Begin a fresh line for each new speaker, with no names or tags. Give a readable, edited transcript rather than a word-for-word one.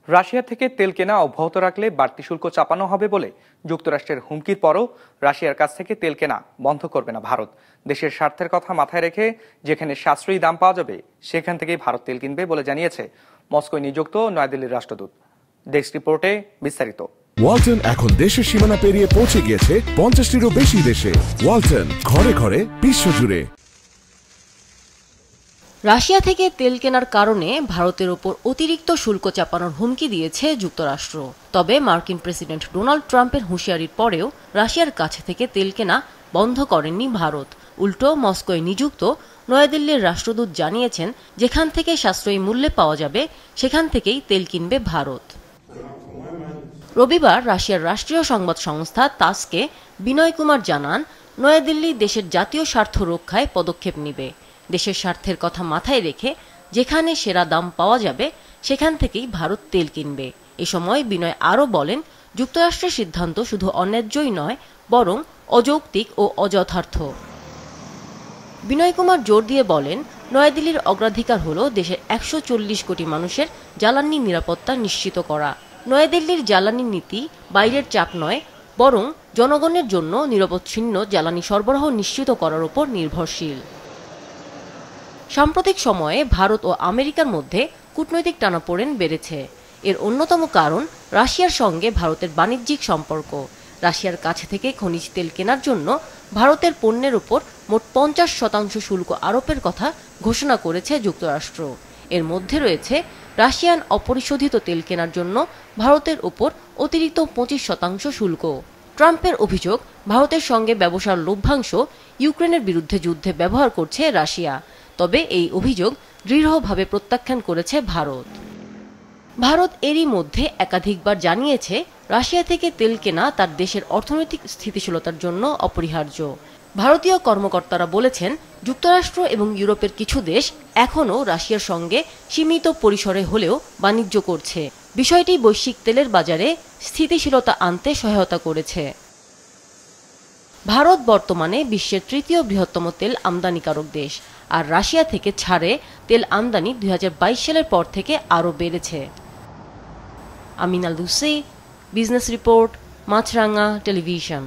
Russia থেকে তেল কেনা অব্যাহত রাখলে বাড়তি শুল্ক চাপানো হবে বলে যুক্তরাষ্ট্রের হুমকির পরও রাশিয়ার কাছ থেকে তেল কেনা বন্ধ করবে না ভারত। দেশের স্বার্থের কথা মাথায় রেখে যেখানে সাশ্রয়ী দাম পাওয়া যাবে সেখান থেকেই ভারত তেল কিনবে বলে জানিয়েছে মস্কোয় নিযুক্ত নয়াদিল্লির রাষ্ট্রদূত। ডেস্ক রিপোর্টে বিস্তারিত।
ওয়ালটন এখন দেশের সীমানা পেরিয়ে পৌঁছে গিয়েছে 50টিরও বেশি দেশে। ওয়ালটন, ঘরে ঘরে বিশ্বজুড়ে।
রাশিয়া থেকে তেল কেনার কারণে ভারতের ওপর অতিরিক্ত শুল্ক চাপানোর হুমকি দিয়েছে যুক্তরাষ্ট্র। তবে মার্কিন প্রেসিডেন্ট ডোনাল্ড ট্রাম্পের হুঁশিয়ারির পরেও রাশিয়ার কাছে থেকে তেল কেনা বন্ধ করেননি ভারত। উল্টো মস্কোয় নিযুক্ত নয়াদিল্লির রাষ্ট্রদূত জানিয়েছেন, যেখান থেকে সাশ্রয়ী মূল্যে পাওয়া যাবে সেখান থেকেই তেল কিনবে ভারত। রবিবার রাশিয়ার রাষ্ট্রীয় সংবাদ সংস্থা তাসকে বিনয় কুমার জানান, নয়াদিল্লি দেশের জাতীয় স্বার্থ রক্ষায় পদক্ষেপ নেবে। দেশের স্বার্থের কথা মাথায় রেখে যেখানে সেরা দাম পাওয়া যাবে সেখান থেকেই ভারত তেল কিনবে। এ সময় বিনয় আরও বলেন, যুক্তরাষ্ট্রের সিদ্ধান্ত শুধু অন্যায্যই নয়, বরং অযৌক্তিক ও অযথার্থ। বিনয় কুমার জোর দিয়ে বলেন, নয়াদিল্লির অগ্রাধিকার হল দেশের 140 কোটি মানুষের জ্বালানি নিরাপত্তা নিশ্চিত করা। নয়াদিল্লির জ্বালানি নীতি বাইরের চাপ নয়, বরং জনগণের জন্য নিরবচ্ছিন্ন জ্বালানি সরবরাহ নিশ্চিত করার উপর নির্ভরশীল। সাম্প্রতিক সময়ে ভারত ও আমেরিকার মধ্যে কূটনৈতিক টানাপোড়েন বেড়েছে। এর অন্যতম কারণ রাশিয়ার সঙ্গে ভারতের বাণিজ্যিক সম্পর্ক। রাশিয়ার কাছে থেকে খনিজ তেল কেনার জন্য ভারতের পণ্যের উপর মোট 50% শুল্ক আরোপের কথা ঘোষণা করেছে যুক্তরাষ্ট্র। এর মধ্যে রয়েছে রাশিয়ান অপরিশোধিত তেল কেনার জন্য ভারতের উপর অতিরিক্ত 25% শুল্ক। ট্রাম্পের অভিযোগ, ভারতের সঙ্গে ব্যবসার লভ্যাংশ ইউক্রেনের বিরুদ্ধে যুদ্ধে ব্যবহার করছে রাশিয়া। তবে এই অভিযোগ দৃঢ়ভাবে প্রত্যাখ্যান করেছে ভারত। ভারত এরই মধ্যে একাধিকবার জানিয়েছে, রাশিয়া থেকে তেল কেনা তার দেশের অর্থনৈতিক স্থিতিশীলতার জন্য অপরিহার্য। ভারতীয় কর্মকর্তারা বলেছেন, যুক্তরাষ্ট্র এবং ইউরোপের কিছু দেশ এখনও রাশিয়ার সঙ্গে সীমিত পরিসরে হলেও বাণিজ্য করছে। বিষয়টি বৈশ্বিক তেলের বাজারে স্থিতিশীলতা আনতে সহায়তা করেছে। ভারত বর্তমানে বিশ্বের তৃতীয় বৃহত্তম তেল আমদানিকারক দেশ, আর রাশিয়া থেকে ছাড়ে তেল আমদানি 2022 সালের পর থেকে আরও বেড়েছে। আমিনা লুসি, বিজনেস রিপোর্ট, মাছরাঙা টেলিভিশন।